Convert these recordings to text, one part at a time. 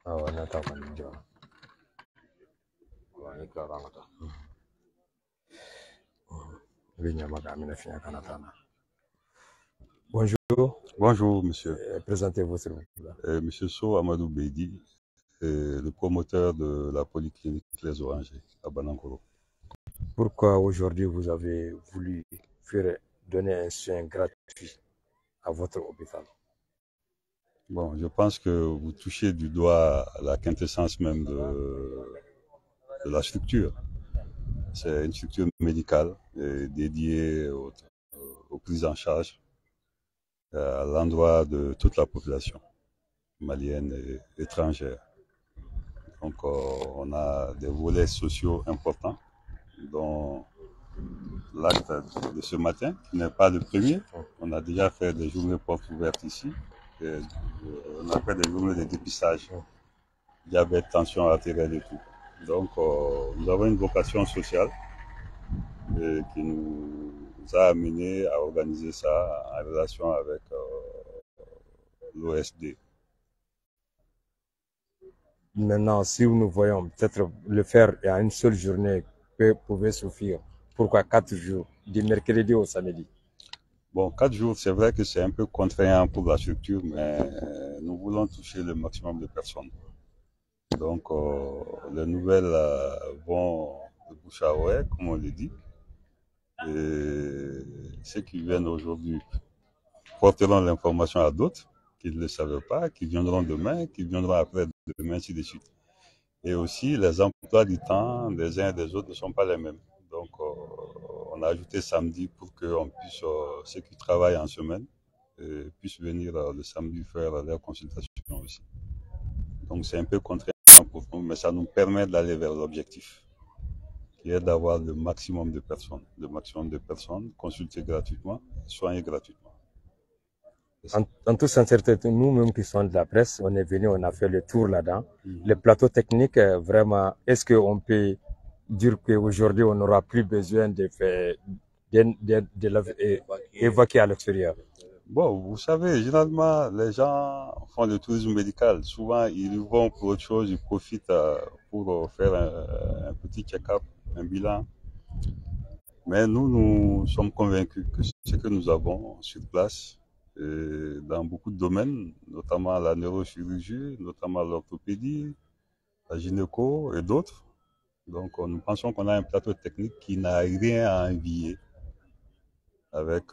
Bonjour. Bonjour, monsieur. Présentez-vous, s'il vous plaît. Monsieur So Amadou Beidi, le promoteur de la polyclinique Les Orangers à Banankoro. Pourquoi aujourd'hui vous avez voulu donner un soin gratuit à votre hôpital? Bon, je pense que vous touchez du doigt la quintessence même de la structure. C'est une structure médicale dédiée aux prises en charge à l'endroit de toute la population malienne et étrangère. Donc, on a des volets sociaux importants, dont l'acte de ce matin, qui n'est pas le premier. On a déjà fait des journées portes ouvertes ici. On a fait des journées de dépistage, diabète, tension artérielle et tout. Donc, nous avons une vocation sociale qui nous a amené à organiser ça en relation avec l'OSD. Maintenant, si nous voyons peut-être le faire à une seule journée pouvait suffire. Pourquoi 4 jours, du mercredi au samedi? Bon, 4 jours, c'est vrai que c'est un peu contraignant pour la structure, mais nous voulons toucher le maximum de personnes. Donc, les nouvelles vont de bouche à oreille, comme on le dit. Et ceux qui viennent aujourd'hui porteront l'information à d'autres qui ne le savaient pas, qui viendront demain, qui viendront après demain, ainsi de suite. Et aussi, les emplois du temps des uns et des autres ne sont pas les mêmes. Donc, on a ajouté samedi pour que ceux qui travaillent en semaine puissent venir le samedi faire leur consultation aussi. Donc, c'est un peu contraignant pour nous, mais ça nous permet d'aller vers l'objectif, qui est d'avoir le maximum de personnes consultées gratuitement, soignées gratuitement. En toute sincérité, nous-mêmes qui sommes de la presse, on est venu, on a fait le tour là-dedans. Le plateau technique, vraiment, est-ce qu'on peut dire qu'aujourd'hui, on n'aura plus besoin de faire évacuer à l'extérieur? Bon, vous savez, généralement, les gens font le tourisme médical. Souvent, ils vont pour autre chose, ils profitent pour faire un petit check-up, un bilan. Mais nous sommes convaincus que ce que nous avons sur place, dans beaucoup de domaines, notamment la neurochirurgie, notamment l'orthopédie, la gynéco et d'autres. Donc, nous pensons qu'on a un plateau technique qui n'a rien à envier avec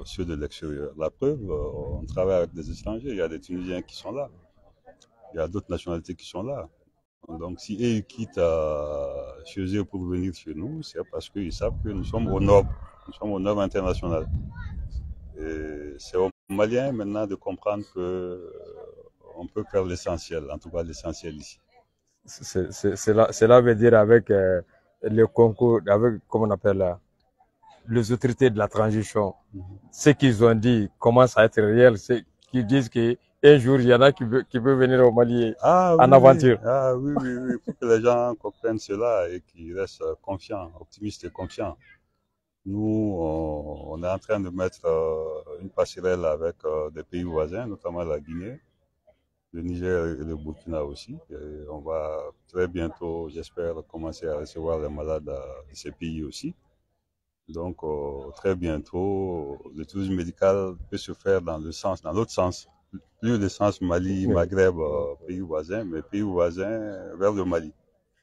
ceux de l'extérieur. La preuve, on travaille avec des étrangers. Il y a des Tunisiens qui sont là. Il y a d'autres nationalités qui sont là. Donc, si eux quittent chez eux pour venir chez nous, c'est parce qu'ils savent que nous sommes aux normes. Nous sommes aux normes internationales. Et c'est aux Maliens maintenant de comprendre que on peut faire l'essentiel, en tout cas l'essentiel ici. Cela veut dire avec le concours, avec, comment on appelle là, les autorités de la transition, ce qu'ils ont dit commence à être réel, c'est qu'ils disent qu'un jour, il y en a qui peut venir au Mali en aventure. Oui, pour que les gens comprennent cela et qu'ils restent confiants, optimistes et confiants. Nous, on est en train de mettre une passerelle avec des pays voisins, notamment la Guinée, le Niger et le Burkina aussi. Et on va très bientôt, j'espère, commencer à recevoir les malades de ces pays aussi. Donc, très bientôt, le tourisme médical peut se faire dans l'autre sens. Plus le sens Mali, Maghreb, pays voisins, mais pays voisins vers le Mali.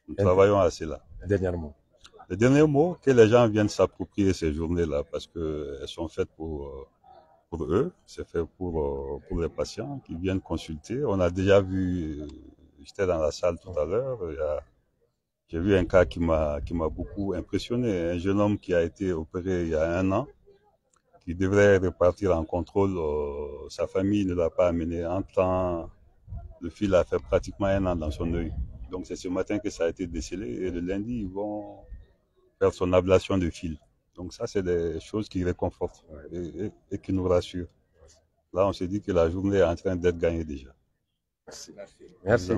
Nous travaillons à cela. Dernièrement. Le dernier mot, que les gens viennent s'approprier ces journées-là parce qu'elles sont faites pour eux, c'est fait pour les patients qui viennent consulter. On a déjà vu, j'étais dans la salle tout à l'heure, j'ai vu un cas qui m'a beaucoup impressionné. Un jeune homme qui a été opéré il y a 1 an, qui devrait repartir en contrôle. Sa famille ne l'a pas amené. En temps, le fil a fait pratiquement 1 an dans son œil. Donc c'est ce matin que ça a été décelé et le lundi, ils vont faire son ablation de fil. Donc ça, c'est des choses qui réconfortent et qui nous rassurent. Là, on se dit que la journée est en train d'être gagnée déjà. Merci. Merci.